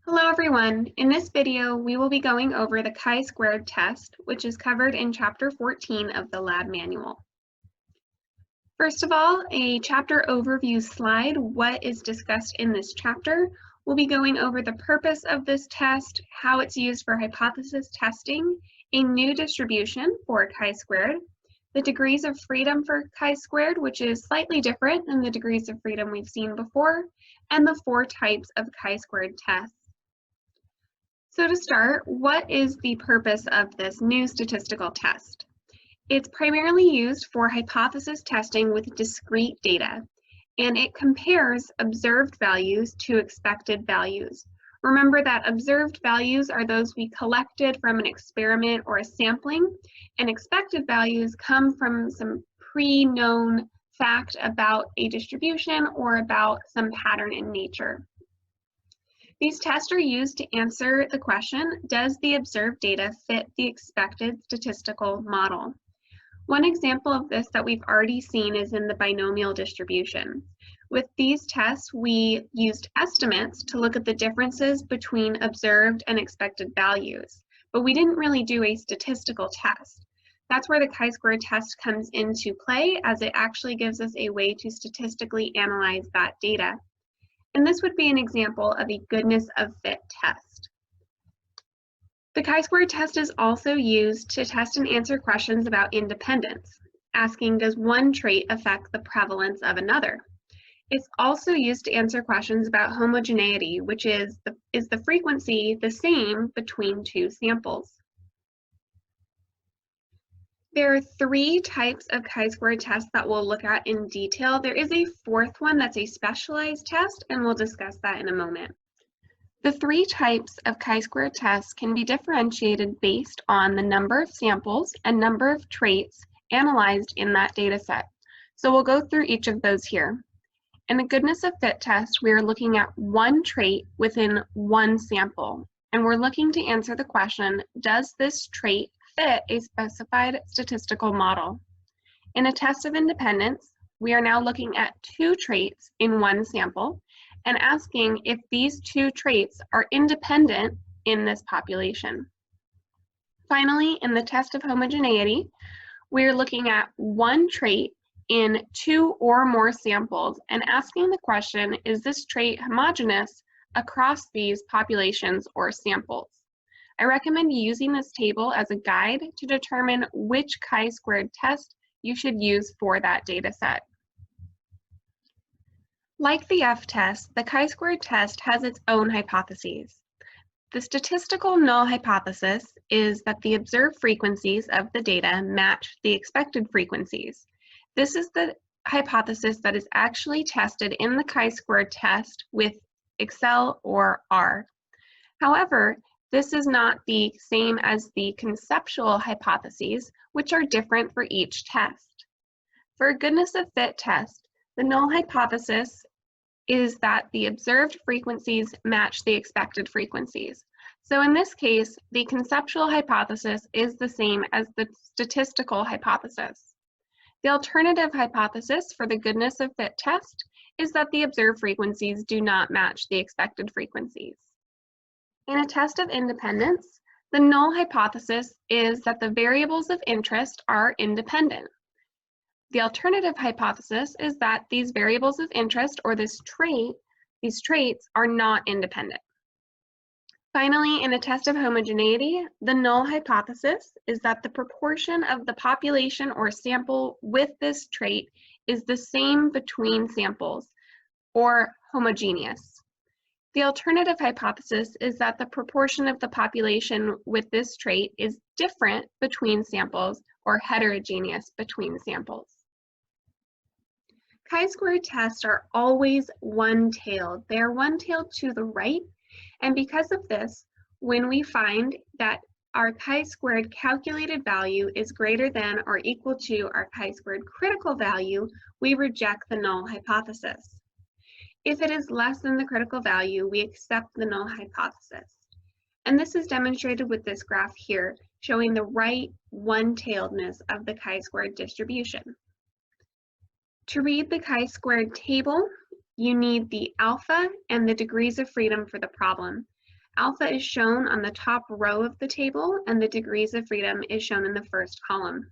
Hello everyone. In this video, we will be going over the chi-squared test, which is covered in Chapter 14 of the lab manual. First of all, a chapter overview slide, what is discussed in this chapter. We'll be going over the purpose of this test, how it's used for hypothesis testing, a new distribution for chi-squared, the degrees of freedom for chi-squared, which is slightly different than the degrees of freedom we've seen before, and the 4 types of chi-squared tests. So to start, what is the purpose of this new statistical test? It's primarily used for hypothesis testing with discrete data, and it compares observed values to expected values. Remember that observed values are those we collected from an experiment or a sampling, and expected values come from some pre-known fact about a distribution or about some pattern in nature. These tests are used to answer the question, does the observed data fit the expected statistical model? One example of this that we've already seen is in the binomial distribution. With these tests, we used estimates to look at the differences between observed and expected values, but we didn't really do a statistical test. That's where the chi-squared test comes into play, as it actually gives us a way to statistically analyze that data. And this would be an example of a goodness of fit test. The chi-squared test is also used to test and answer questions about independence, asking, does one trait affect the prevalence of another? It's also used to answer questions about homogeneity, which is the frequency the same between 2 samples? There are 3 types of chi-squared tests that we'll look at in detail. There is a 4th one that's a specialized test, and we'll discuss that in a moment. The 3 types of chi-squared tests can be differentiated based on the number of samples and number of traits analyzed in that data set. So we'll go through each of those here. In the goodness of fit test, we are looking at 1 trait within 1 sample, and we're looking to answer the question, does this trait fit a specified statistical model? In a test of independence, we are now looking at 2 traits in 1 sample and asking if these 2 traits are independent in this population. Finally, in the test of homogeneity, we are looking at 1 trait in 2 or more samples and asking the question, is this trait homogeneous across these populations or samples? I recommend using this table as a guide to determine which chi-squared test you should use for that data set. Like the F-test, the chi-squared test has its own hypotheses. The statistical null hypothesis is that the observed frequencies of the data match the expected frequencies. This is the hypothesis that is actually tested in the chi-squared test with Excel or R. However, this is not the same as the conceptual hypotheses, which are different for each test. For a goodness of fit test, the null hypothesis is that the observed frequencies match the expected frequencies. So in this case, the conceptual hypothesis is the same as the statistical hypothesis. The alternative hypothesis for the goodness of fit test is that the observed frequencies do not match the expected frequencies. In a test of independence, the null hypothesis is that the variables of interest are independent. The alternative hypothesis is that these variables of interest, or these traits, are not independent. Finally, in a test of homogeneity, the null hypothesis is that the proportion of the population or sample with this trait is the same between samples, or homogeneous. The alternative hypothesis is that the proportion of the population with this trait is different between samples, or heterogeneous between samples. Chi-squared tests are always one-tailed. They are one-tailed to the right, and because of this, when we find that our chi-squared calculated value is greater than or equal to our chi-squared critical value, we reject the null hypothesis. If it is less than the critical value, we accept the null hypothesis. And this is demonstrated with this graph here, showing the right one-tailedness of the chi-squared distribution. To read the chi-squared table, you need the alpha and the degrees of freedom for the problem. Alpha is shown on the top row of the table, and the degrees of freedom is shown in the first column.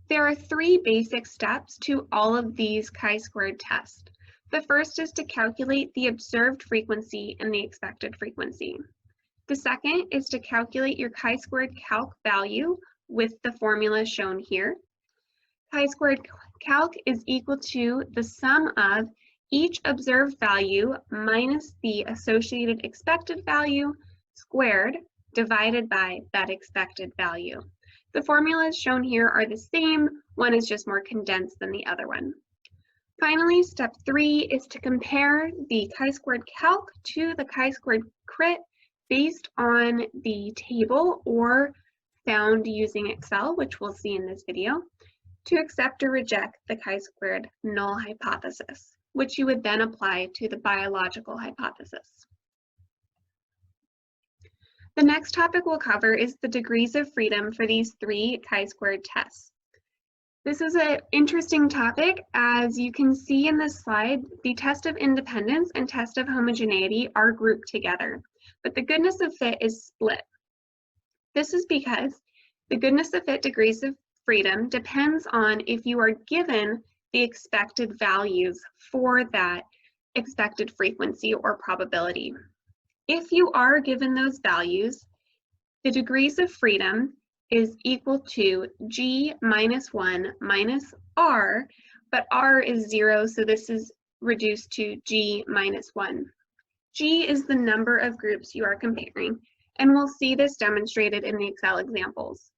There are three basic steps to all of these chi-squared tests. The first is to calculate the observed frequency and the expected frequency. The second is to calculate your chi-squared calc value with the formula shown here. Chi-squared calc is equal to the sum of each observed value minus the associated expected value squared divided by that expected value. The formulas shown here are the same, one is just more condensed than the other one. Finally, step 3 is to compare the chi-squared calc to the chi-squared crit based on the table or found using Excel, which we'll see in this video, to accept or reject the chi-squared null hypothesis, which you would then apply to the biological hypothesis. The next topic we'll cover is the degrees of freedom for these three chi-squared tests. This is an interesting topic. As you can see in this slide, the test of independence and test of homogeneity are grouped together, but the goodness of fit is split. This is because the goodness of fit degrees of freedom depends on if you are given the expected values for that expected frequency or probability. If you are given those values, the degrees of freedom is equal to G minus 1 minus R, but R is 0, so this is reduced to G minus 1. G is the number of groups you are comparing, and we'll see this demonstrated in the Excel examples.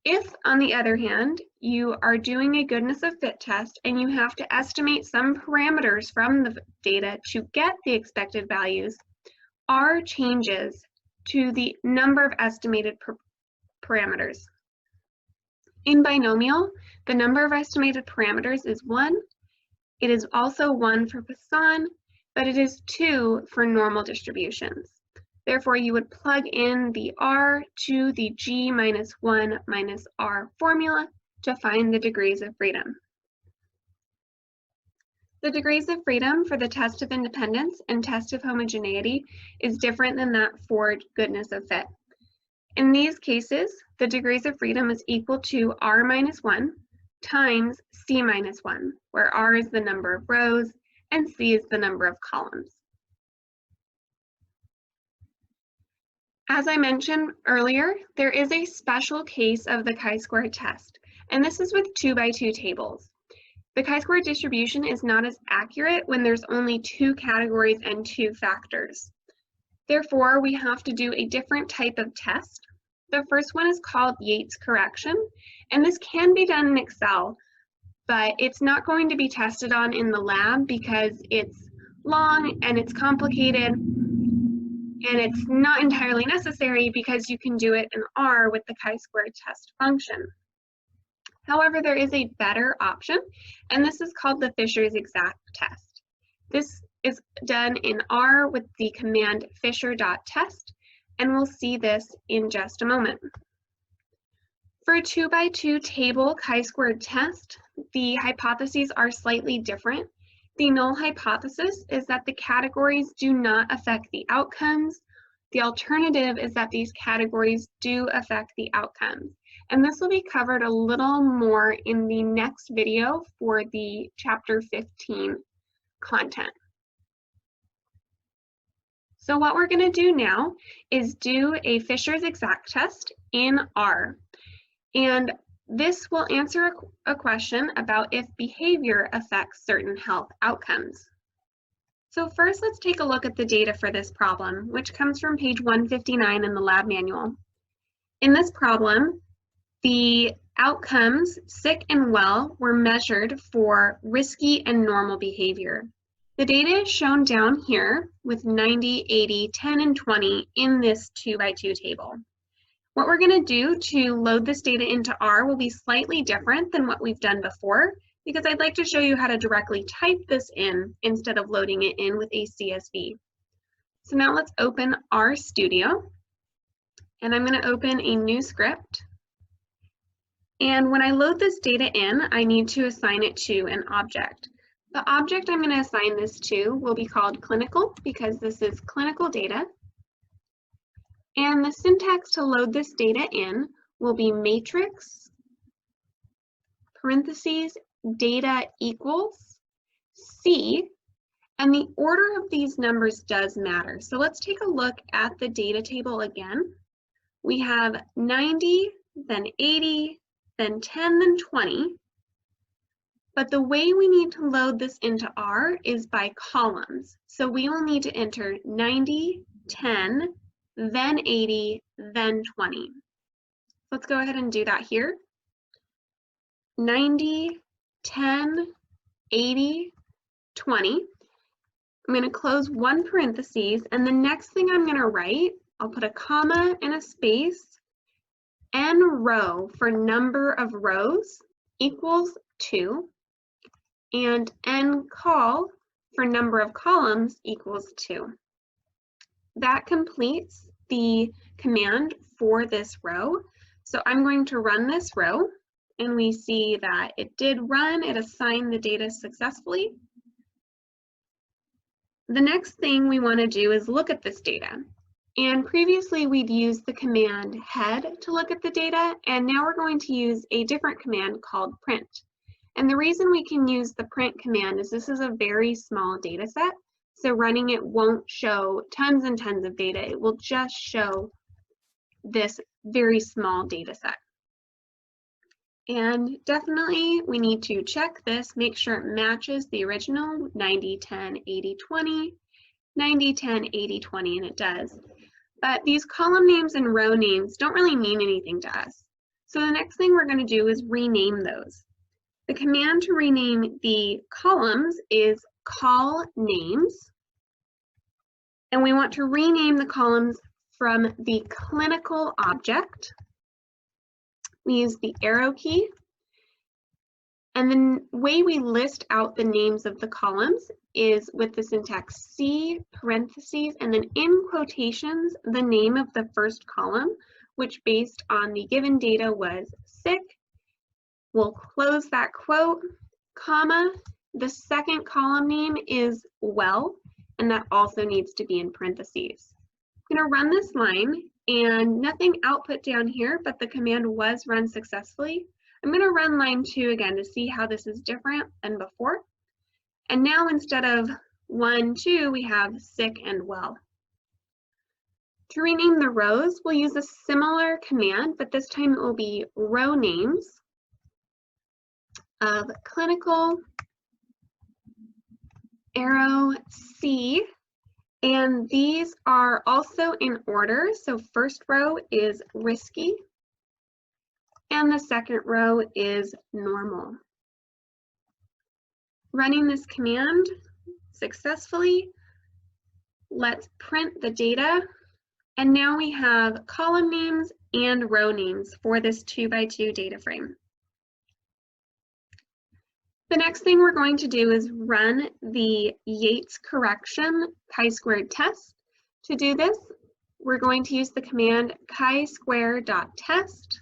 If, on the other hand, you are doing a goodness of fit test and you have to estimate some parameters from the data to get the expected values, R changes to the number of estimated parameters. In binomial, the number of estimated parameters is 1. It is also 1 for Poisson, but it is 2 for normal distributions. Therefore, you would plug in the R to the G minus 1 minus R formula to find the degrees of freedom. The degrees of freedom for the test of independence and test of homogeneity is different than that for goodness of fit. In these cases, the degrees of freedom is equal to R minus 1 times C minus 1, where R is the number of rows and C is the number of columns. As I mentioned earlier, there is a special case of the chi-square test, and this is with 2x2 tables. The chi-square distribution is not as accurate when there's only 2 categories and 2 factors. Therefore, we have to do a different type of test. The first one is called Yates correction, and this can be done in Excel, but it's not going to be tested on in the lab because it's long and it's complicated, and it's not entirely necessary because you can do it in R with the chi-square test function. However, there is a better option, and this is called the Fisher's exact test. This is done in R with the command fisher.test, and we'll see this in just a moment. For a 2x2 table chi-squared test, the hypotheses are slightly different. The null hypothesis is that the categories do not affect the outcomes. The alternative is that these categories do affect the outcomes. And this will be covered a little more in the next video for the chapter 15 content. So what we're going to do now is do a Fisher's exact test in R. And this will answer a question about if behavior affects certain health outcomes. So first, let's take a look at the data for this problem, which comes from page 159 in the lab manual. In this problem, the outcomes, sick and well, were measured for risky and normal behavior. The data is shown down here with 90, 80, 10, and 20 in this 2x2 table. What we're going to do to load this data into R will be slightly different than what we've done before, because I'd like to show you how to directly type this in instead of loading it in with a CSV. So now let's open RStudio, and I'm going to open a new script. And when I load this data in, I need to assign it to an object. The object I'm going to assign this to will be called clinical because this is clinical data. And the syntax to load this data in will be matrix, parentheses, data equals C, and the order of these numbers does matter. So let's take a look at the data table again. We have 90, then 80, then 10, then 20. But the way we need to load this into R is by columns. So we will need to enter 90, 10, then 80, then 20. Let's go ahead and do that here. 90, 10, 80, 20. I'm going to close one parenthesis, and the next thing I'm going to write, I'll put a comma and a space, n row for number of rows equals 2, and n col for number of columns equals 2. That completes the command for this row. So I'm going to run this row, and we see that it did run, it assigned the data successfully. The next thing we want to do is look at this data. And previously we'd used the command head to look at the data, and now we're going to use a different command called print. And the reason we can use the print command is this is a very small data set, so running it won't show tons and tons of data. It will just show this very small data set. And definitely we need to check this, make sure it matches the original 90, 10, 80, 20, 90, 10, 80, 20, and it does. But these column names and row names don't really mean anything to us. So the next thing we're going to do is rename those. The command to rename the columns is col names. And we want to rename the columns from the clinical object. We use the arrow key. And the way we list out the names of the columns is with the syntax C, parentheses, and then in quotations, the name of the first column, which based on the given data was sick. We'll close that quote, comma. The second column name is well, and that also needs to be in parentheses. I'm going to run this line, and nothing output down here, but the command was run successfully. I'm going to run line 2 again to see how this is different than before. And now instead of 1, 2, we have sick and well. To rename the rows, we'll use a similar command, but this time it will be row names of clinical, arrow C, and these are also in order. So first row is risky, and the second row is normal. Running this command successfully, let's print the data, and now we have column names and row names for this 2x2 data frame. The next thing we're going to do is run the Yates correction chi-squared test. To do this, we're going to use the command chi-square.test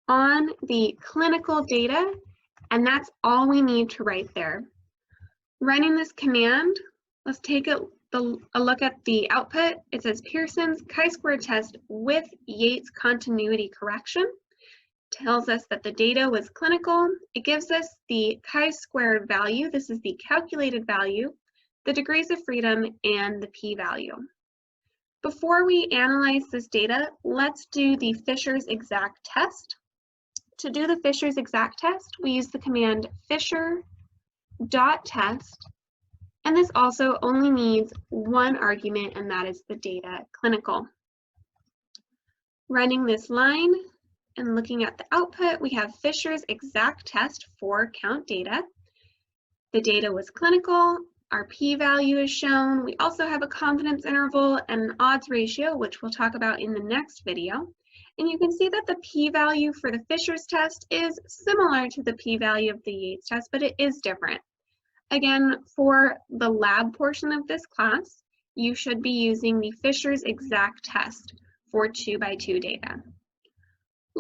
on the clinical data, and that's all we need to write there. Running this command, let's take a look at the output. It says Pearson's chi-squared test with Yates continuity correction. Tells us that the data was clinical. It gives us the chi-squared value. This is the calculated value, the degrees of freedom, and the p-value. Before we analyze this data, let's do the Fisher's exact test. To do the Fisher's exact test, we use the command fisher.test, and this also only needs one argument, and that is the data clinical. Running this line, and looking at the output, we have Fisher's exact test for count data. The data was clinical, our p-value is shown. We also have a confidence interval and an odds ratio, which we'll talk about in the next video. And you can see that the p-value for the Fisher's test is similar to the p-value of the Yates test, but it is different. Again, for the lab portion of this class, you should be using the Fisher's exact test for 2x2 data.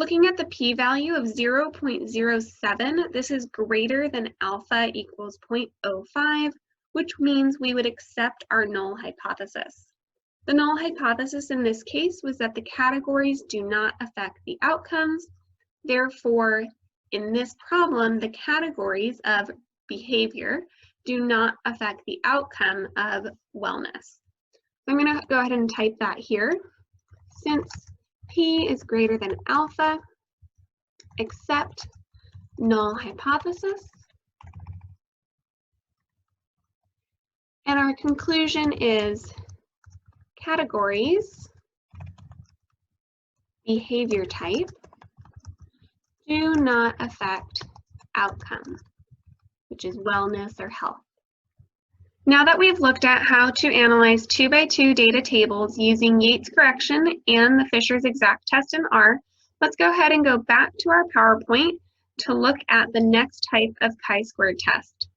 Looking at the p-value of 0.07, this is greater than alpha equals 0.05, which means we would accept our null hypothesis. The null hypothesis in this case was that the categories do not affect the outcomes. Therefore, in this problem, the categories of behavior do not affect the outcome of wellness. I'm going to go ahead and type that here. Since p is greater than alpha, accept null hypothesis. And our conclusion is categories, behavior type, do not affect outcome, which is wellness or health. Now that we've looked at how to analyze 2x2 data tables using Yates correction and the Fisher's exact test in R, let's go ahead and go back to our PowerPoint to look at the next type of chi-squared test.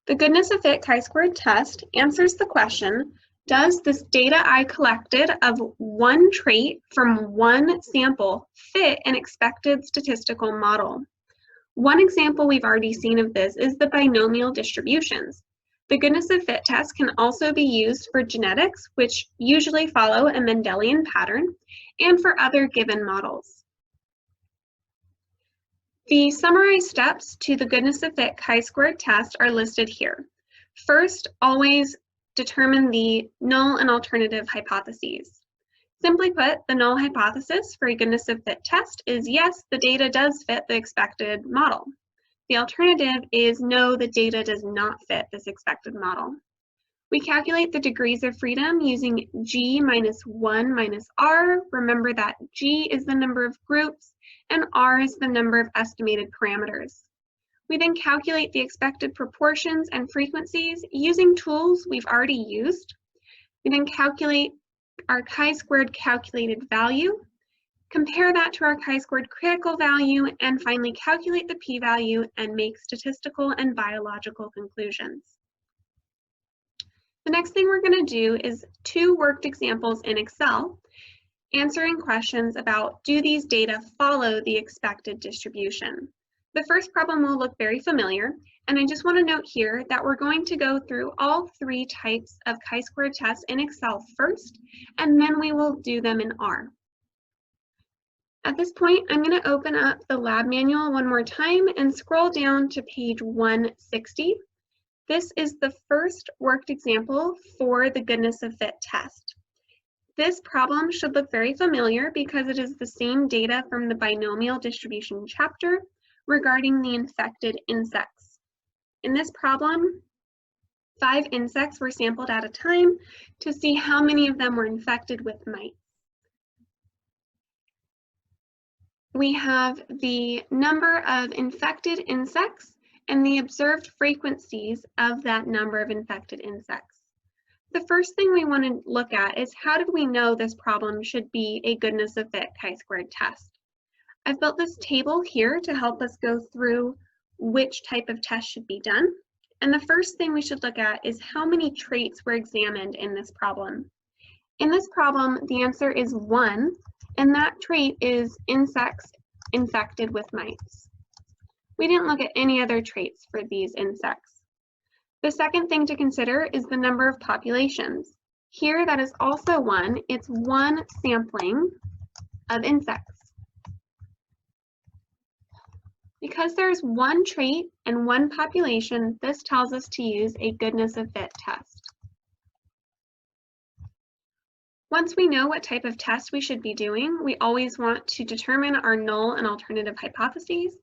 The goodness of fit chi-squared test answers the question, does this data I collected of one trait from one sample fit an expected statistical model? One example we've already seen of this is the binomial distributions. The goodness of fit test can also be used for genetics, which usually follow a Mendelian pattern, and for other given models. The summarized steps to the goodness of fit chi-squared test are listed here. First, always determine the null and alternative hypotheses. Simply put, the null hypothesis for a goodness of fit test is yes, the data does fit the expected model. The alternative is no, the data does not fit this expected model. We calculate the degrees of freedom using G minus 1 minus R. Remember that G is the number of groups and R is the number of estimated parameters. We then calculate the expected proportions and frequencies using tools we've already used. We then calculate our chi-squared calculated value, compare that to our chi-squared critical value, and finally calculate the p-value and make statistical and biological conclusions. The next thing we're going to do is 2 worked examples in Excel, answering questions about do these data follow the expected distribution. The first problem will look very familiar, and I just want to note here that we're going to go through all 3 types of chi-squared tests in Excel first, and then we will do them in R. At this point, I'm going to open up the lab manual one more time and scroll down to page 160. This is the first worked example for the goodness of fit test. This problem should look very familiar because it is the same data from the binomial distribution chapter regarding the infected insects. In this problem, 5 insects were sampled at a time to see how many of them were infected with mites. We have the number of infected insects and the observed frequencies of that number of infected insects. The first thing we want to look at is how did we know this problem should be a goodness of fit chi-squared test? I've built this table here to help us go through which type of test should be done. And the first thing we should look at is how many traits were examined in this problem. In this problem, the answer is 1, and that trait is insects infected with mites. We didn't look at any other traits for these insects. The second thing to consider is the number of populations. Here, that is also 1. It's 1 sampling of insects. Because there's 1 trait and 1 population, this tells us to use a goodness of fit test. Once we know what type of test we should be doing, we always want to determine our null and alternative hypotheses.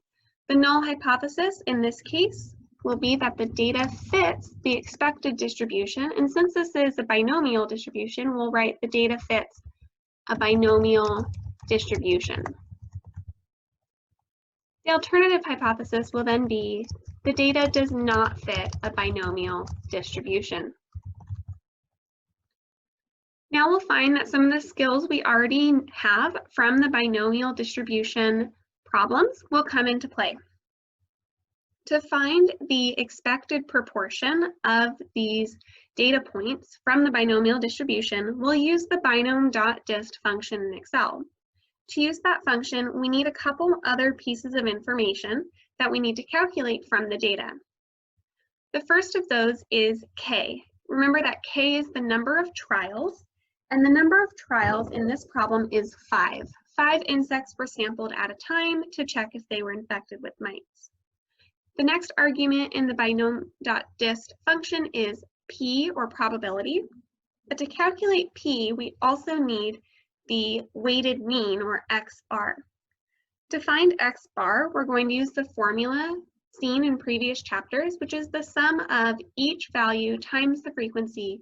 The null hypothesis in this case will be that the data fits the expected distribution, and since this is a binomial distribution, we'll write the data fits a binomial distribution. The alternative hypothesis will then be the data does not fit a binomial distribution. Now we'll find that some of the skills we already have from the binomial distribution problems will come into play. To find the expected proportion of these data points from the binomial distribution, we'll use the binom.dist function in Excel. To use that function, we need a couple other pieces of information that we need to calculate from the data. The first of those is K. Remember that K is the number of trials, and the number of trials in this problem is 5. 5 insects were sampled at a time to check if they were infected with mites. The next argument in the binom.dist function is P, or probability. But to calculate P, we also need the weighted mean, or X bar. To find X bar, we're going to use the formula seen in previous chapters, which is the sum of each value times the frequency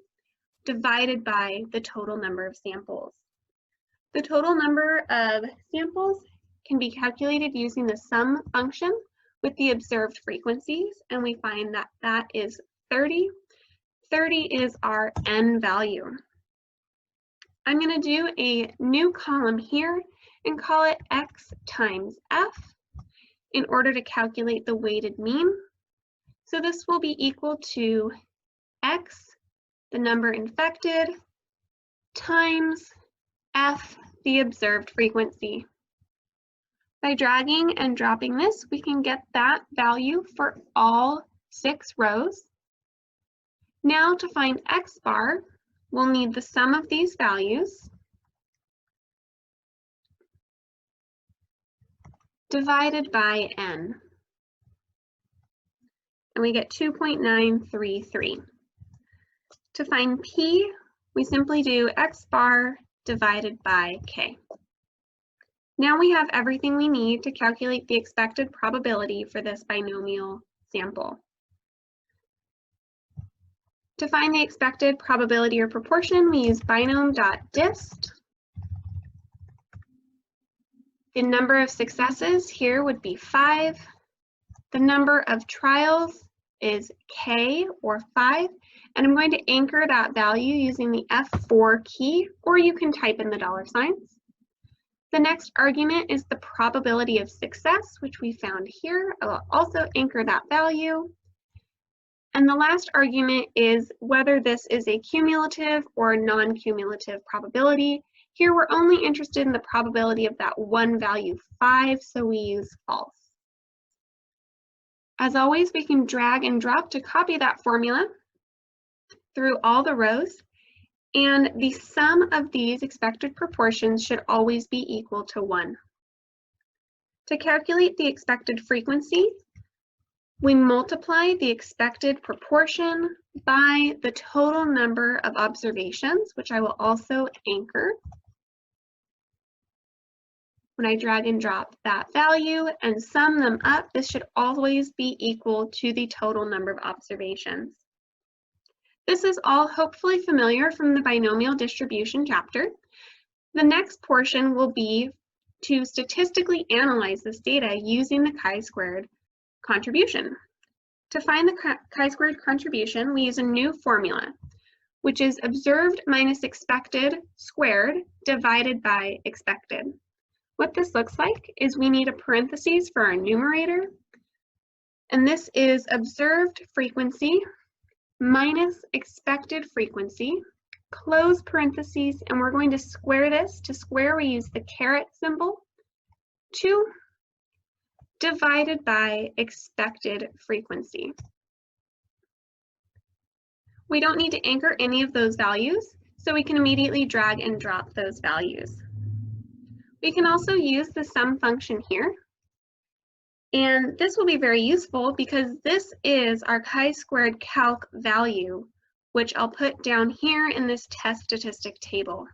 divided by the total number of samples. The total number of samples can be calculated using the sum function with the observed frequencies, and we find that that is 30. 30 is our N value. I'm going to do a new column here and call it X times F in order to calculate the weighted mean. So this will be equal to X, the number infected, times F, the observed frequency. By dragging and dropping this, we can get that value for all 6 rows. Now to find X bar, we'll need the sum of these values divided by N. And we get 2.933. To find P, we simply do X bar divided by K. Now we have everything we need to calculate the expected probability for this binomial sample. To find the expected probability or proportion, we use binom.dist. The number of successes here would be 5. The number of trials is K, or 5, and I'm going to anchor that value using the F4 key, or you can type in the $signs. The next argument is the probability of success, which we found here. I will also anchor that value. And the last argument is whether this is a cumulative or non-cumulative probability. Here we're only interested in the probability of that one value, 5, so we use false. As always, we can drag and drop to copy that formula through all the rows, and the sum of these expected proportions should always be equal to 1. To calculate the expected frequency, we multiply the expected proportion by the total number of observations, which I will also anchor. When I drag and drop that value and sum them up, this should always be equal to the total number of observations. This is all hopefully familiar from the binomial distribution chapter. The next portion will be to statistically analyze this data using the chi-squared contribution. To find the chi-squared contribution, we use a new formula, which is observed minus expected squared divided by expected. What this looks like is we need a parentheses for our numerator, and this is observed frequency minus expected frequency, close parentheses, and we're going to square this. To square, we use the caret symbol, 2 divided by expected frequency. We don't need to anchor any of those values, so we can immediately drag and drop those values. We can also use the sum function here, and this will be very useful because this is our chi-squared calc value, which I'll put down here in this test statistic table.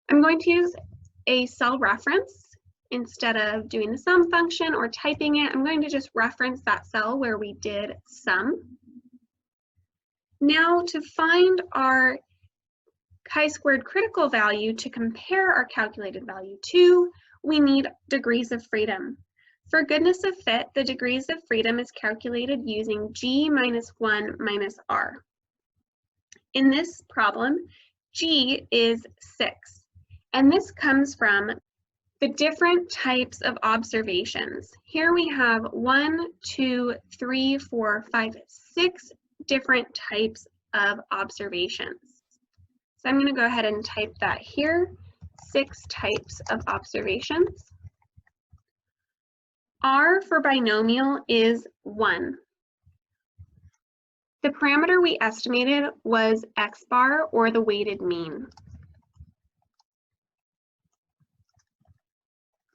I'm going to use a cell reference. Instead of doing the sum function or typing it, I'm going to just reference that cell where we did sum. Now to find our chi-squared critical value to compare our calculated value to, we need degrees of freedom. For goodness of fit, the degrees of freedom is calculated using G minus 1 minus R. In this problem, G is 6, and this comes from the different types of observations. Here we have 1, 2, 3, 4, 5, 6 different types of observations. So I'm going to go ahead and type that here, 6 types of observations. R for binomial is 1. The parameter we estimated was x bar, or the weighted mean.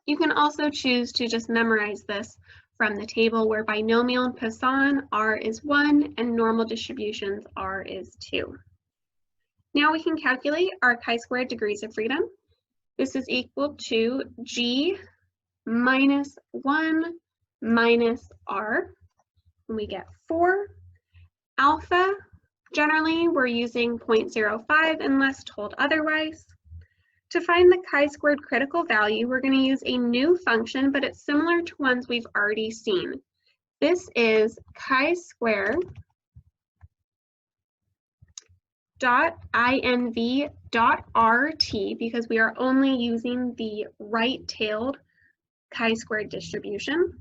You can also choose to just memorize this from the table, where binomial and Poisson R is 1 and normal distributions R is 2. Now we can calculate our chi-squared degrees of freedom. This is equal to G minus 1 minus R, and we get 4. Alpha, generally we're using 0.05 unless told otherwise. To find the chi-squared critical value, we're going to use a new function, but it's similar to ones we've already seen. This is chi-square dot inv dot rt, because we are only using the right-tailed chi-squared distribution.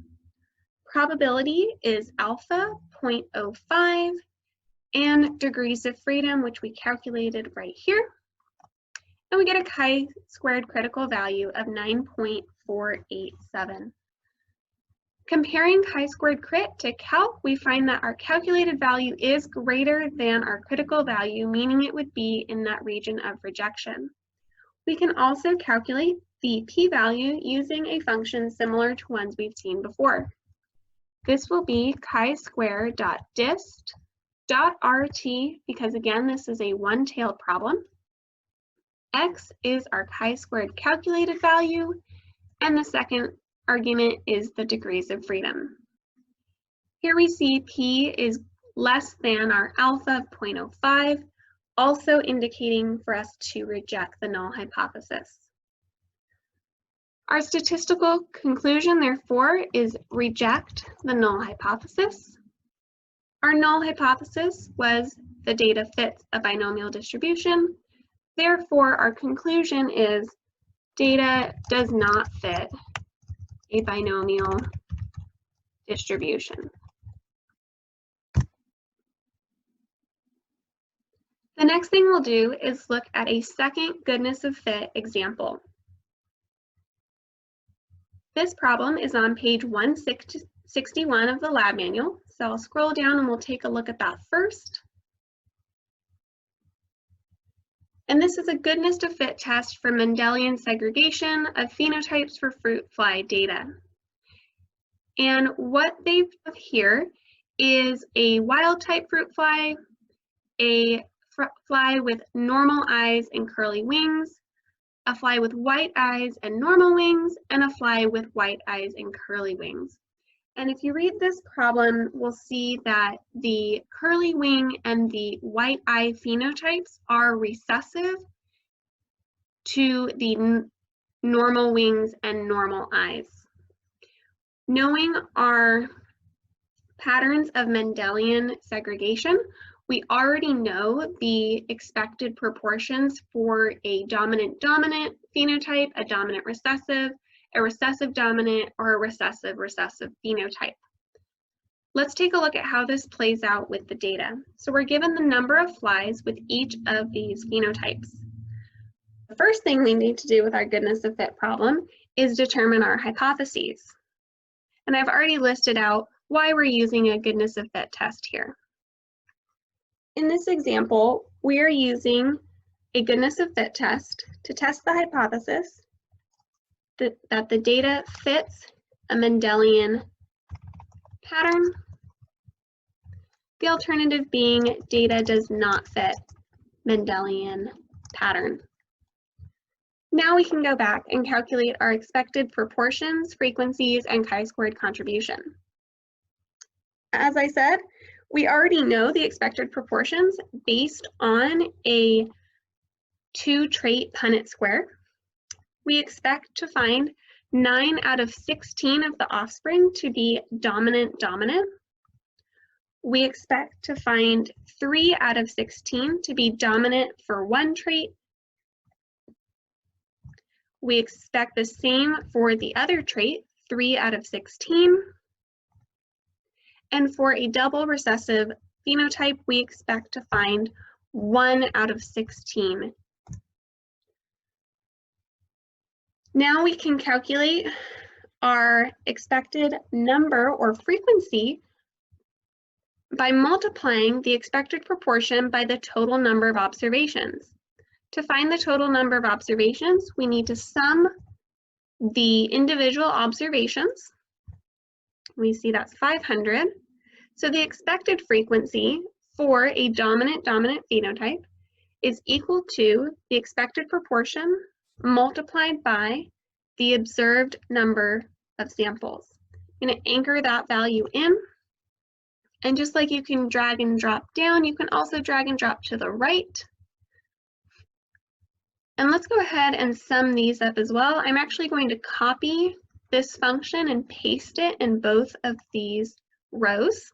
Probability is alpha, 0.05, and degrees of freedom, which we calculated right here. And we get a chi-squared critical value of 9.487. Comparing chi-squared crit to calc, we find that our calculated value is greater than our critical value, meaning it would be in that region of rejection. We can also calculate the p-value using a function similar to ones we've seen before. This will be chi-square.dist.rt, because again, this is a one-tailed problem. X is our chi-squared calculated value, and the second argument is the degrees of freedom. Here we see p is less than our alpha of 0.05, also indicating for us to reject the null hypothesis. Our statistical conclusion, therefore, is reject the null hypothesis. Our null hypothesis was the data fits a binomial distribution. Therefore, our conclusion is data does not fit a binomial distribution. The next thing we'll do is look at a second goodness of fit example. This problem is on page 161 of the lab manual, so I'll scroll down and we'll take a look at that first. And this is a goodness of fit test for Mendelian segregation of phenotypes for fruit fly data. And what they've got here is a wild type fruit fly, a fly with normal eyes and curly wings, a fly with white eyes and normal wings, and a fly with white eyes and curly wings. And if you read this problem, we'll see that the curly wing and the white eye phenotypes are recessive to the normal wings and normal eyes. Knowing our patterns of Mendelian segregation, we already know the expected proportions for a dominant-dominant phenotype, a dominant recessive, a recessive dominant, or a recessive phenotype. Let's take a look at how this plays out with the data. So we're given the number of flies with each of these phenotypes. The first thing we need to do with our goodness of fit problem is determine our hypotheses. And I've already listed out why we're using a goodness of fit test here. In this example, we are using a goodness of fit test to test the hypothesis that the data fits a Mendelian pattern. The alternative being data does not fit Mendelian pattern. Now we can go back and calculate our expected proportions, frequencies, and chi-squared contribution. As I said, we already know the expected proportions based on a 2-trait Punnett square. We expect to find 9 out of 16 of the offspring to be dominant-dominant. We expect to find 3 out of 16 to be dominant for one trait. We expect the same for the other trait, 3 out of 16. And for a double recessive phenotype, we expect to find 1 out of 16. Now we can calculate our expected number or frequency by multiplying the expected proportion by the total number of observations. To find the total number of observations, we need to sum the individual observations. We see that's 500. So the expected frequency for a dominant-dominant phenotype is equal to the expected proportion multiplied by the observed number of samples. I'm going to anchor that value in. And just like you can drag and drop down, you can also drag and drop to the right. And let's go ahead and sum these up as well. I'm actually going to copy this function and paste it in both of these rows.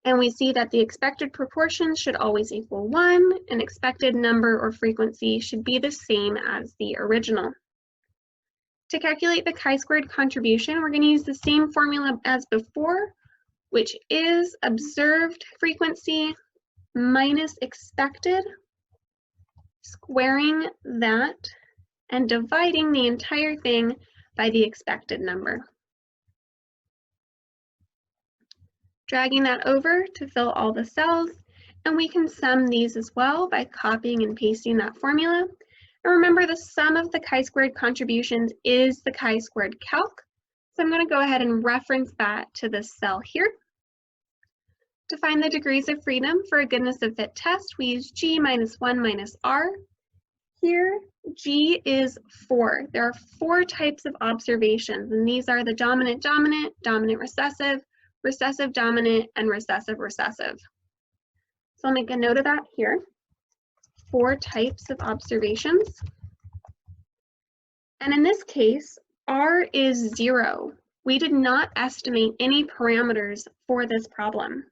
And we see that the expected proportion should always equal 1, and expected number or frequency should be the same as the original. To calculate the chi-squared contribution, we're going to use the same formula as before, which is observed frequency minus expected, squaring that, and dividing the entire thing by the expected number. Dragging that over to fill all the cells, and we can sum these as well by copying and pasting that formula. And remember, the sum of the chi-squared contributions is the chi-squared calc. So I'm going to go ahead and reference that to this cell here. To find the degrees of freedom for a goodness of fit test, we use G minus 1 minus R. Here, G is 4. There are 4 types of observations, and these are the dominant-dominant, dominant-recessive, recessive-dominant, and recessive-recessive. So I'll make a note of that here. 4 types of observations. And in this case, R is 0. We did not estimate any parameters for this problem.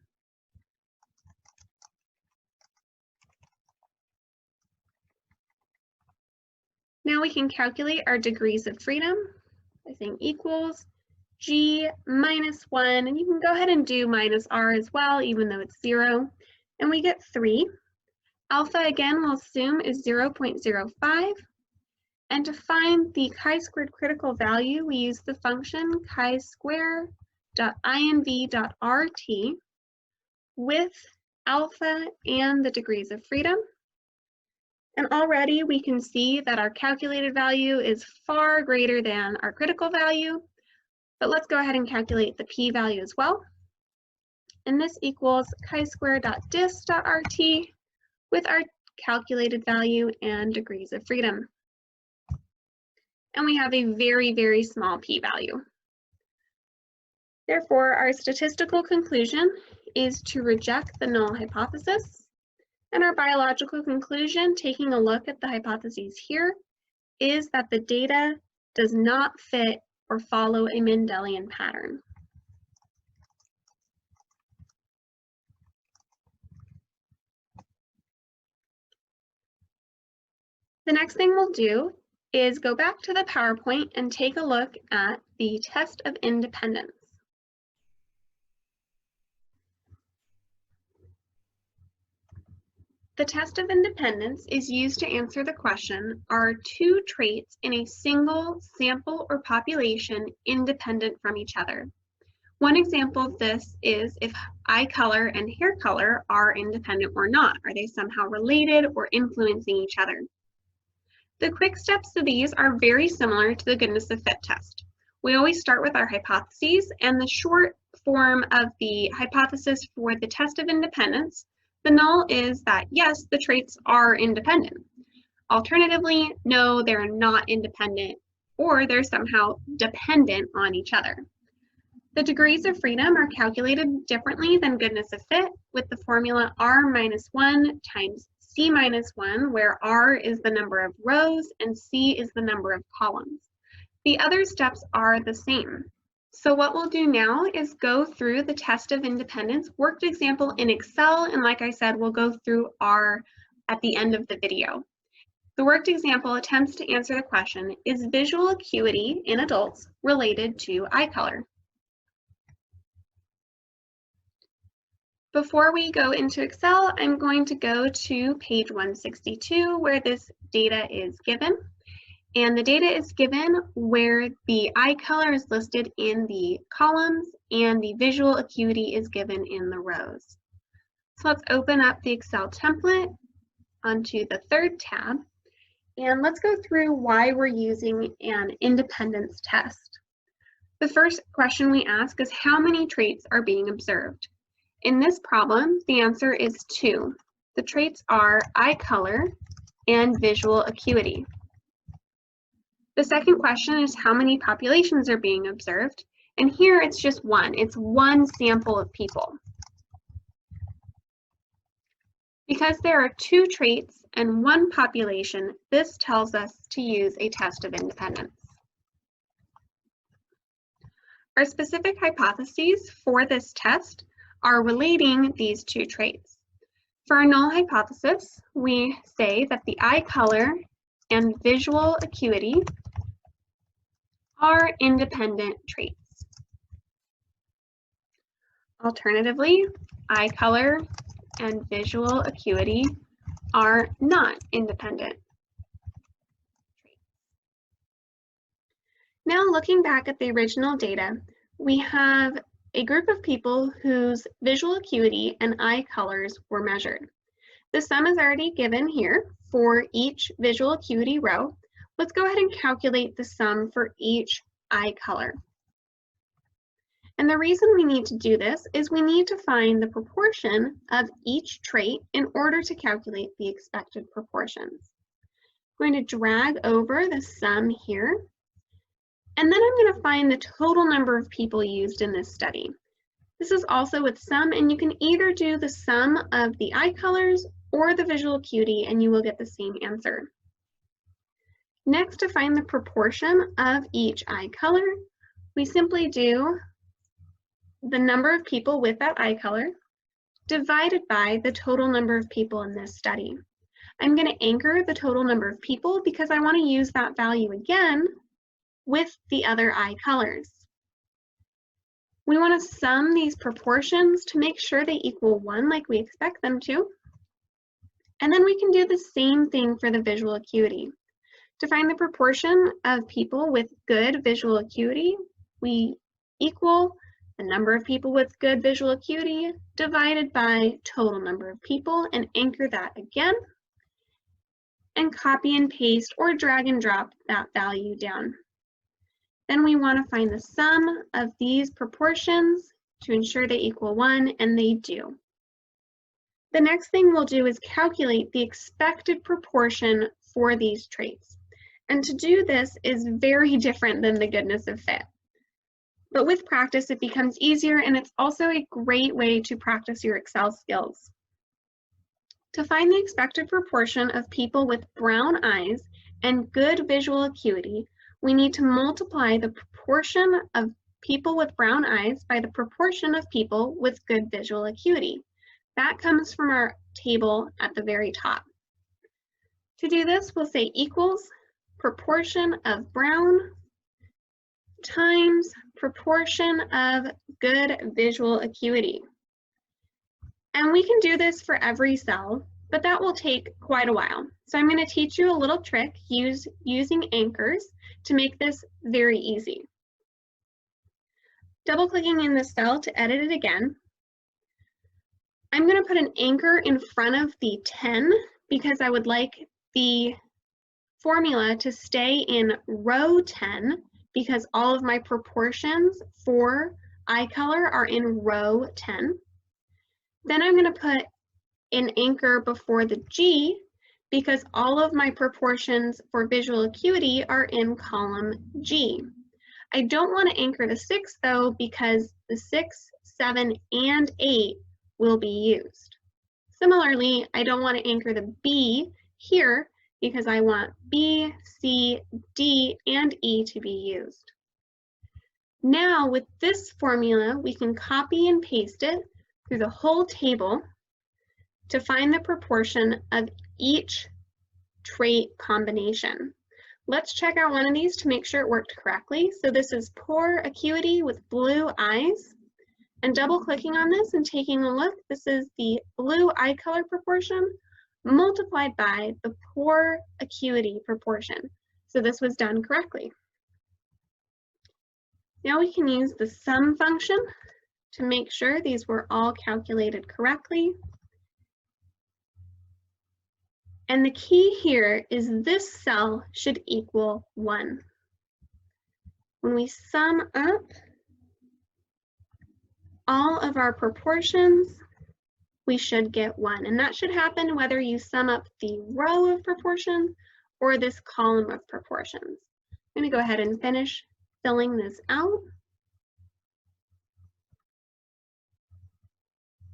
Now we can calculate our degrees of freedom by saying equals G minus 1, and you can go ahead and do minus R as well, even though it's 0, and we get 3. Alpha, again, we'll assume is 0.05, and to find the chi-squared critical value, we use the function chi-square.inv.rt with alpha and the degrees of freedom. And already we can see that our calculated value is far greater than our critical value, but let's go ahead and calculate the p-value as well. And this equals chi-square.dis.rt with our calculated value and degrees of freedom. And we have a very, very small p-value. Therefore, our statistical conclusion is to reject the null hypothesis. And our biological conclusion, taking a look at the hypotheses here, is that the data does not fit or follow a Mendelian pattern. The next thing we'll do is go back to the PowerPoint and take a look at the test of independence. The test of independence is used to answer the question, are 2 traits in a single sample or population independent from each other? One example of this is if eye color and hair color are independent or not. Are they somehow related or influencing each other? The quick steps to these are very similar to the goodness of fit test. We always start with our hypotheses, and the short form of the hypothesis for the test of independence, the null is that yes, the traits are independent. Alternatively, no, they're not independent, or they're somehow dependent on each other. The degrees of freedom are calculated differently than goodness of fit with the formula R minus 1 times C minus 1, where R is the number of rows and C is the number of columns. The other steps are the same. So what we'll do now is go through the test of independence worked example in Excel, and like I said, we'll go through R at the end of the video. The worked example attempts to answer the question, is visual acuity in adults related to eye color? Before we go into Excel, I'm going to go to page 162 where this data is given. And the data is given where the eye color is listed in the columns and the visual acuity is given in the rows. So let's open up the Excel template onto the third tab, and let's go through why we're using an independence test. The first question we ask is how many traits are being observed? In this problem, the answer is 2. The traits are eye color and visual acuity. The second question is how many populations are being observed, and here it's just one. It's one sample of people. Because there are 2 traits and 1 population, this tells us to use a test of independence. Our specific hypotheses for this test are relating these 2 traits. For our null hypothesis, we say that the eye color and visual acuity are independent traits. Alternatively, eye color and visual acuity are not independent traits. Now, looking back at the original data, we have a group of people whose visual acuity and eye colors were measured. The sum is already given here for each visual acuity row. Let's go ahead and calculate the sum for each eye color. And the reason we need to do this is we need to find the proportion of each trait in order to calculate the expected proportions. I'm going to drag over the sum here, and then I'm going to find the total number of people used in this study. This is also with sum, and you can either do the sum of the eye colors or the visual acuity, and you will get the same answer. Next, to find the proportion of each eye color, we simply do the number of people with that eye color divided by the total number of people in this study. I'm going to anchor the total number of people because I want to use that value again with the other eye colors. We want to sum these proportions to make sure they equal 1 like we expect them to. And then we can do the same thing for the visual acuity. To find the proportion of people with good visual acuity, we equal the number of people with good visual acuity divided by total number of people and anchor that again and copy and paste or drag and drop that value down. Then we want to find the sum of these proportions to ensure they equal 1, and they do. The next thing we'll do is calculate the expected proportion for these traits. And to do this is very different than the goodness of fit. But with practice, it becomes easier, and it's also a great way to practice your Excel skills. To find the expected proportion of people with brown eyes and good visual acuity, we need to multiply the proportion of people with brown eyes by the proportion of people with good visual acuity. That comes from our table at the very top. To do this, we'll say equals proportion of brown times proportion of good visual acuity. And we can do this for every cell, but that will take quite a while. So I'm going to teach you a little trick using anchors to make this very easy. Double-clicking in the cell to edit it again. I'm going to put an anchor in front of the 10 because I would like the formula to stay in row 10 because all of my proportions for eye color are in row 10. Then I'm going to put an anchor before the G because all of my proportions for visual acuity are in column G. I don't want to anchor the 6 though because the 6, 7, and 8 will be used. Similarly, I don't want to anchor the B here because I want B, C, D, and E to be used. Now with this formula, we can copy and paste it through the whole table to find the proportion of each trait combination. Let's check out one of these to make sure it worked correctly. So this is poor acuity with blue eyes. And double clicking on this and taking a look, this is the blue eye color proportion multiplied by the poor acuity proportion. So this was done correctly. Now we can use the sum function to make sure these were all calculated correctly. And the key here is this cell should equal 1. When we sum up all of our proportions, we should get 1. And that should happen whether you sum up the row of proportions or this column of proportions. I'm going to go ahead and finish filling this out.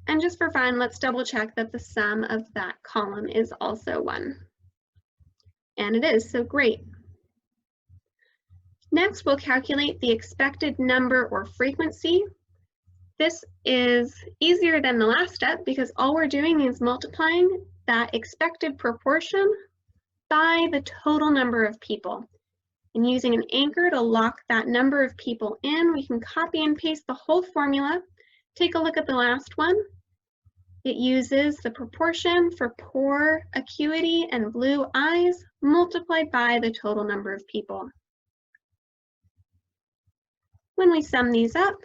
And just for fun, let's double check that the sum of that column is also 1. And it is, so great. Next, we'll calculate the expected number or frequency. This is easier than the last step because all we're doing is multiplying that expected proportion by the total number of people. And using an anchor to lock that number of people in, we can copy and paste the whole formula. Take a look at the last one. It uses the proportion for poor acuity and blue eyes multiplied by the total number of people. When we sum these up,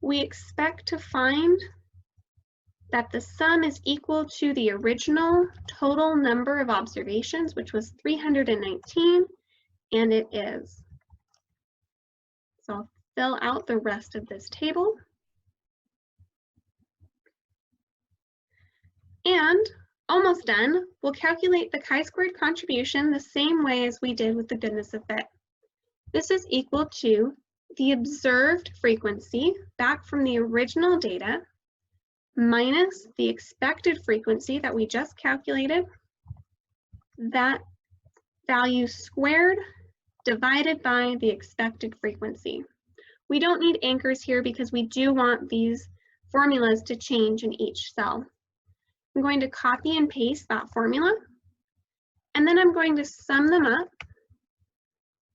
we expect to find that the sum is equal to the original total number of observations, which was 319, and it is. So I'll fill out the rest of this table. And almost done, we'll calculate the chi-squared contribution the same way as we did with the goodness of fit. This is equal to the observed frequency back from the original data minus the expected frequency that we just calculated, that value squared divided by the expected frequency. We don't need anchors here because we do want these formulas to change in each cell. I'm going to copy and paste that formula, and then I'm going to sum them up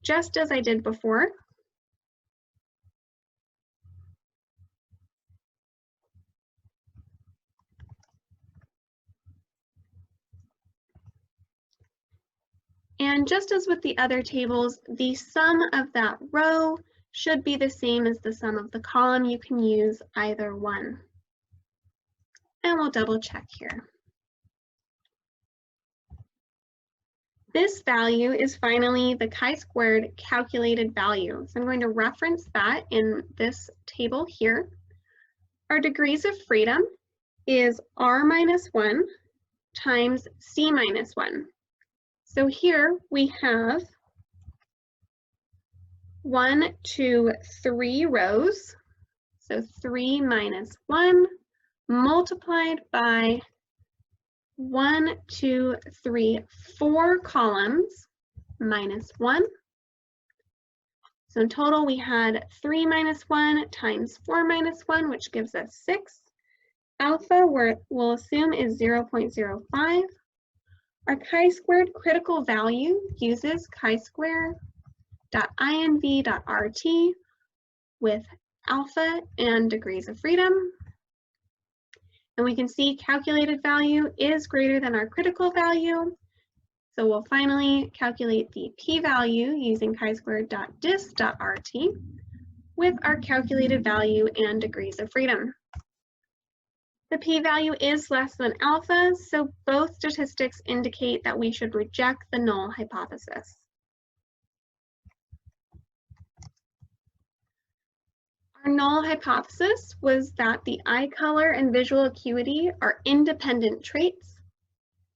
just as I did before. And just as with the other tables, the sum of that row should be the same as the sum of the column. You can use either one. And we'll double check here. This value is finally the chi-squared calculated value. So I'm going to reference that in this table here. Our degrees of freedom is r minus 1 times c minus 1. So here we have 1, 2, 3 rows. So 3 minus 1 multiplied by 1, 2, 3, 4 columns minus 1. So in total we had 3 minus 1 times 4 minus 1, which gives us 6. Alpha we'll assume is 0.05. Our chi-squared critical value uses chi-square.inv.rt with alpha and degrees of freedom. And we can see calculated value is greater than our critical value. So we'll finally calculate the p-value using chi-squared.dis.rt with our calculated value and degrees of freedom. The p-value is less than alpha, so both statistics indicate that we should reject the null hypothesis. Our null hypothesis was that the eye color and visual acuity are independent traits.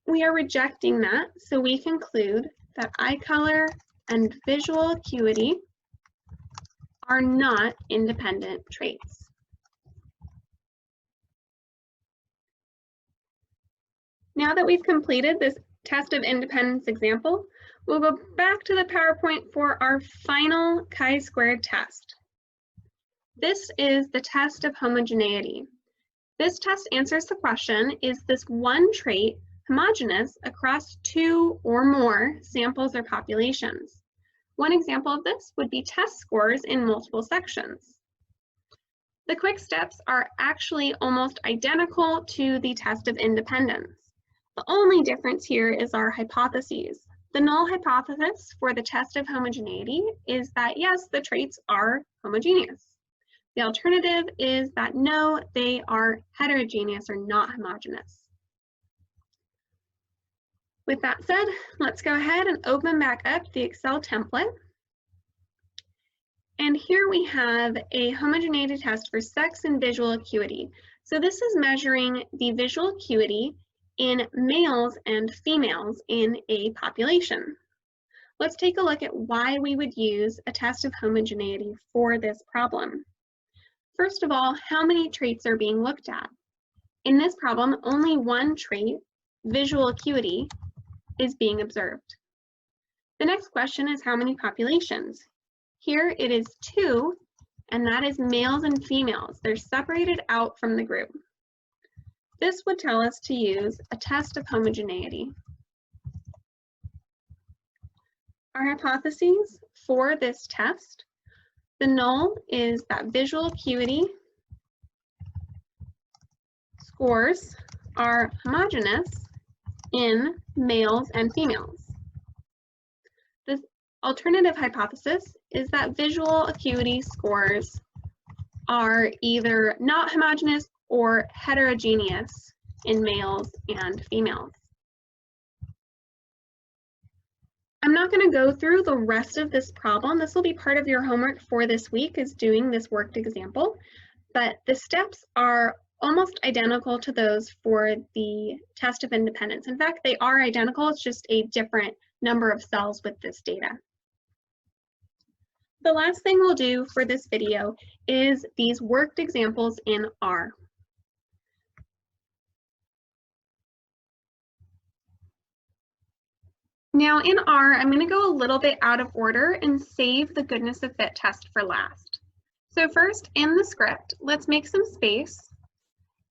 We are rejecting that, so we conclude that eye color and visual acuity are not independent traits. Now that we've completed this test of independence example, we'll go back to the PowerPoint for our final chi-squared test. This is the test of homogeneity. This test answers the question, is this one trait homogeneous across 2 or more samples or populations? One example of this would be test scores in multiple sections. The quick steps are actually almost identical to the test of independence. The only difference here is our hypotheses. The null hypothesis for the test of homogeneity is that yes, the traits are homogeneous. The alternative is that no, they are heterogeneous or not homogeneous. With that said, let's go ahead and open back up the Excel template. And here we have a homogeneity test for sex and visual acuity. So this is measuring the visual acuity in males and females in a population. Let's take a look at why we would use a test of homogeneity for this problem. First of all, how many traits are being looked at? In this problem, only one trait, visual acuity, is being observed. The next question is how many populations? Here it is 2, and that is males and females. They're separated out from the group. This would tell us to use a test of homogeneity. Our hypotheses for this test, the null is that visual acuity scores are homogeneous in males and females. The alternative hypothesis is that visual acuity scores are either not homogeneous or heterogeneous in males and females. I'm not going to go through the rest of this problem. This will be part of your homework for this week, is doing this worked example, but the steps are almost identical to those for the test of independence. In fact, they are identical, it's just a different number of cells with this data. The last thing we'll do for this video is these worked examples in R. Now in R, I'm going to go a little bit out of order and save the goodness of fit test for last. So first, in the script, let's make some space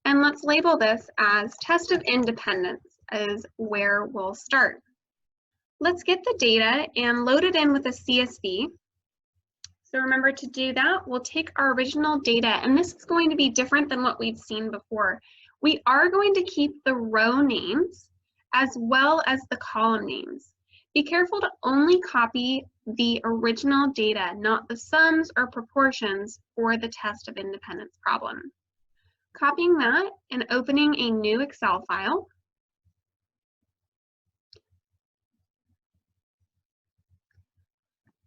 and let's label this as test of independence is where we'll start. Let's get the data and load it in with a CSV. So remember, to do that, we'll take our original data, and this is going to be different than what we've seen before. We are going to keep the row names as well as the column names. Be careful to only copy the original data, not the sums or proportions for the test of independence problem. Copying that and opening a new Excel file.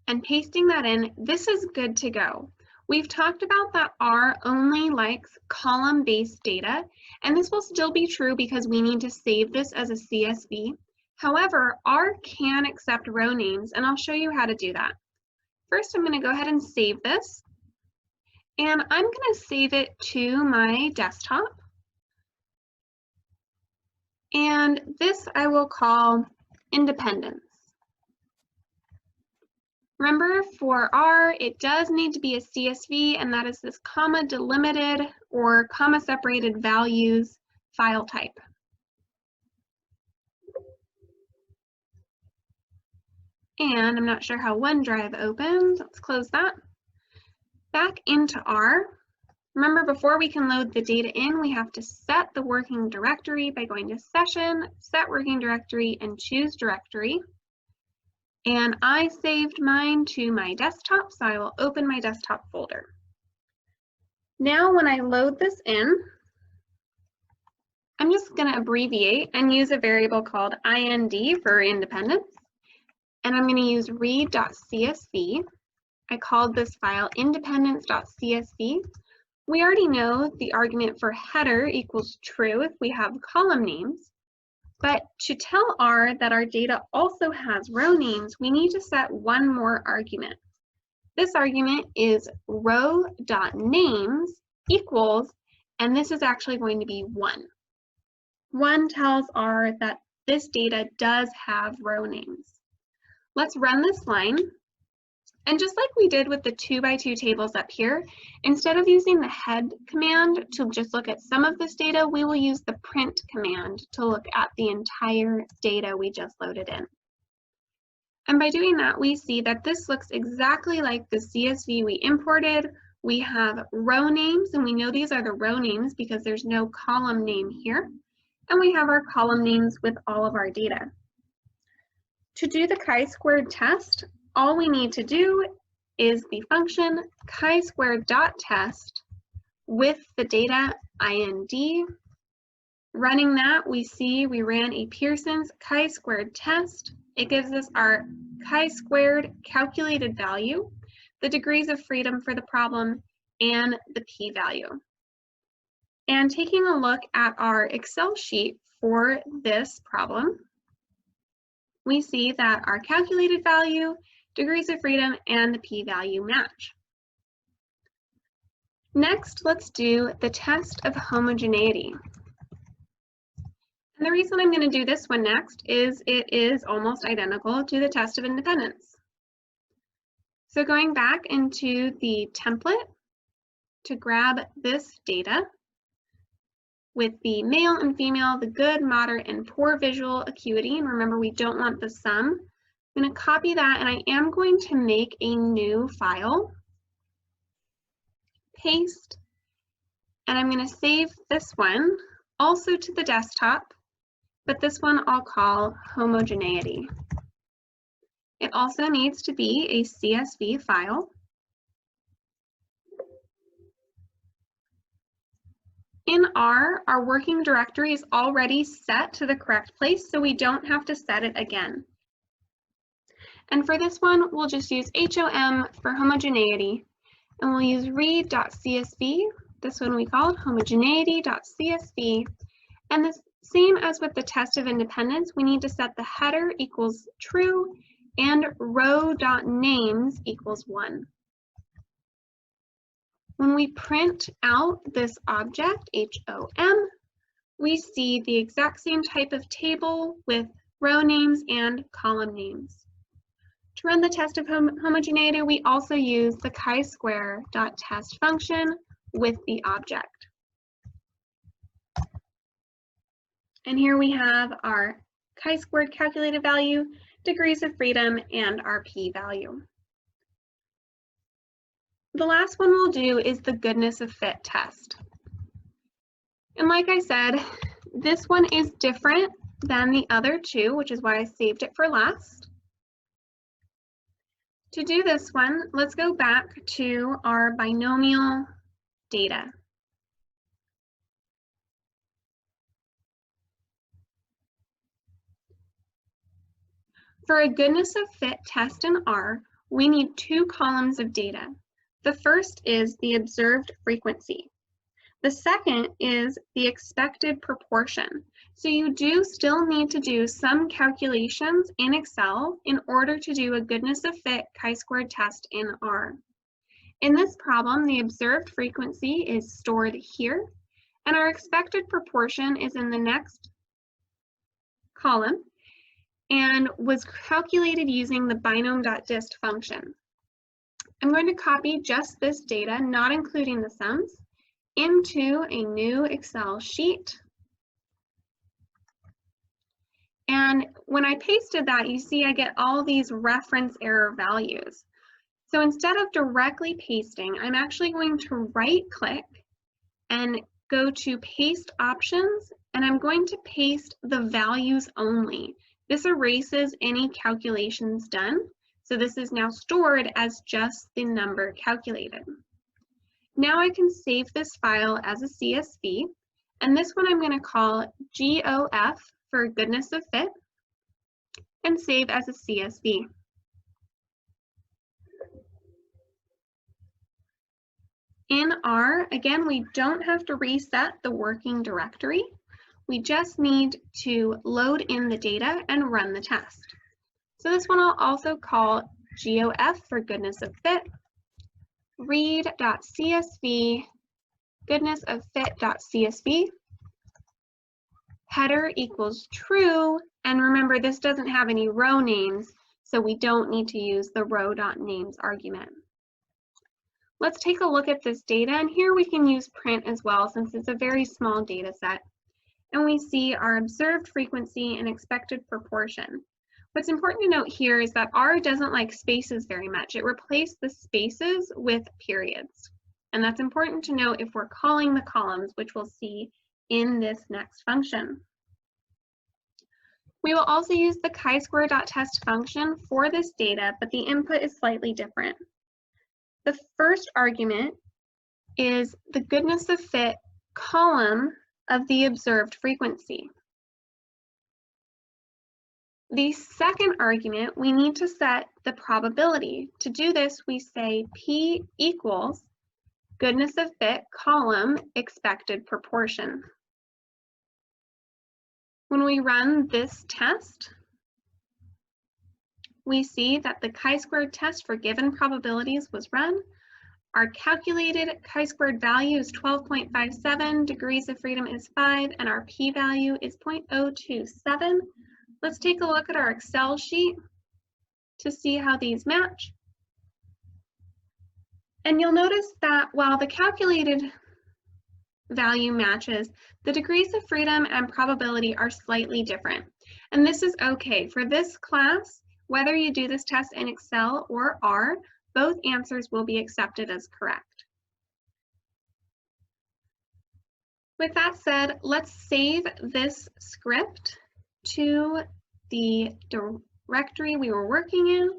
And pasting that in, this is good to go. We've talked about that R only likes column-based data, and this will still be true because we need to save this as a CSV. However, R can accept row names, and I'll show you how to do that. First, I'm going to go ahead and save this, and I'm going to save it to my desktop. And this I will call independence. Remember, for R, it does need to be a CSV, and that is this comma delimited or comma separated values file type. And I'm not sure how OneDrive opens. Let's close that. Back into R. Remember, before we can load the data in, we have to set the working directory by going to Session, Set Working Directory, and choose Directory. And I saved mine to my desktop, so I will open my desktop folder. Now when I load this in, I'm just going to abbreviate and use a variable called ind for independence. And I'm going to use read.csv. I called this file independence.csv. We already know the argument for header equals true if we have column names. But to tell R that our data also has row names, we need to set one more argument. This argument is row.names equals, and this is actually going to be 1. 1 tells R that this data does have row names. Let's run this line. And just like we did with the 2x2 tables up here, instead of using the head command to just look at some of this data, we will use the print command to look at the entire data we just loaded in. And by doing that, we see that this looks exactly like the CSV we imported We have row names, and we know these are the row names because there's no column name here. And we have our column names with all of our data. To do the chi-squared test, all we need to do is the function chi-squared.test with the data ind. Running that, we ran a Pearson's chi-squared test. It gives us our chi-squared calculated value, the degrees of freedom for the problem, and the p-value. And taking a look at our Excel sheet for this problem, we see that our calculated value, degrees of freedom, and the p-value match. Next, let's do the test of homogeneity. And the reason I'm going to do this one next is it is almost identical to the test of independence. So going back into the template to grab this data with the male and female, the good, moderate, and poor visual acuity, and remember we don't want the sum, I'm going to copy that and I am going to make a new file, paste, and I'm going to save this one also to the desktop, but this one I'll call homogeneity. It also needs to be a CSV file. In R, our working directory is already set to the correct place, so we don't have to set it again. And for this one, we'll just use HOM for homogeneity, and we'll use read.csv. This one we called homogeneity.csv, and this same as with the test of independence, we need to set the header equals true and row.names equals 1. When we print out this object, HOM, we see the exact same type of table with row names and column names. To run the test of homogeneity, we also use the chi-square.test function with the object. And here we have our chi-squared calculated value, degrees of freedom, and our p-value. The last one we'll do is the goodness of fit test. And like I said, this one is different than the other two, which is why I saved it for last. To do this one, let's go back to our binomial data. For a goodness of fit test in R, we need 2 columns of data. The first is the observed frequency. The second is the expected proportion. So you do still need to do some calculations in Excel in order to do a goodness of fit chi-squared test in R. In this problem, the observed frequency is stored here, and our expected proportion is in the next column and was calculated using the binom.dist function. I'm going to copy just this data, not including the sums, into a new Excel sheet. And when I pasted that, you see I get all these reference error values. So instead of directly pasting, I'm actually going to right-click and go to Paste Options, and I'm going to paste the values only. This erases any calculations done. So this is now stored as just the number calculated. Now I can save this file as a CSV, and this one I'm going to call GOF for goodness of fit, and save as a CSV. In R, again, we don't have to reset the working directory. We just need to load in the data and run the test. So this one I'll also call GOF for goodness of fit, read.csv, goodness of fit.csv, header equals true, and remember this doesn't have any row names, so we don't need to use the row.names argument. Let's take a look at this data, and here we can use print as well since it's a very small data set. And we see our observed frequency and expected proportion. What's important to note here is that R doesn't like spaces very much. It replaced the spaces with periods. And that's important to note if we're calling the columns, which we'll see in this next function. We will also use the chi-square.test function for this data, but the input is slightly different. The first argument is the goodness of fit column of the observed frequency. The second argument, we need to set the probability. To do this, we say P equals goodness of fit column expected proportion. When we run this test, we see that the chi-squared test for given probabilities was run. Our calculated chi-squared value is 12.57, degrees of freedom is 5, and our p-value is 0.027. Let's take a look at our Excel sheet to see how these match. And you'll notice that while the calculated value matches, the degrees of freedom and probability are slightly different. And this is okay. For this class, whether you do this test in Excel or R, both answers will be accepted as correct. With that said, let's save this script to the directory we were working in,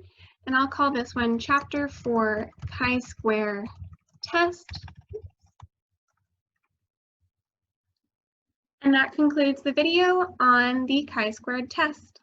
and I'll call this one Chapter 4 Chi-Square Test. And that concludes the video on the chi-squared test.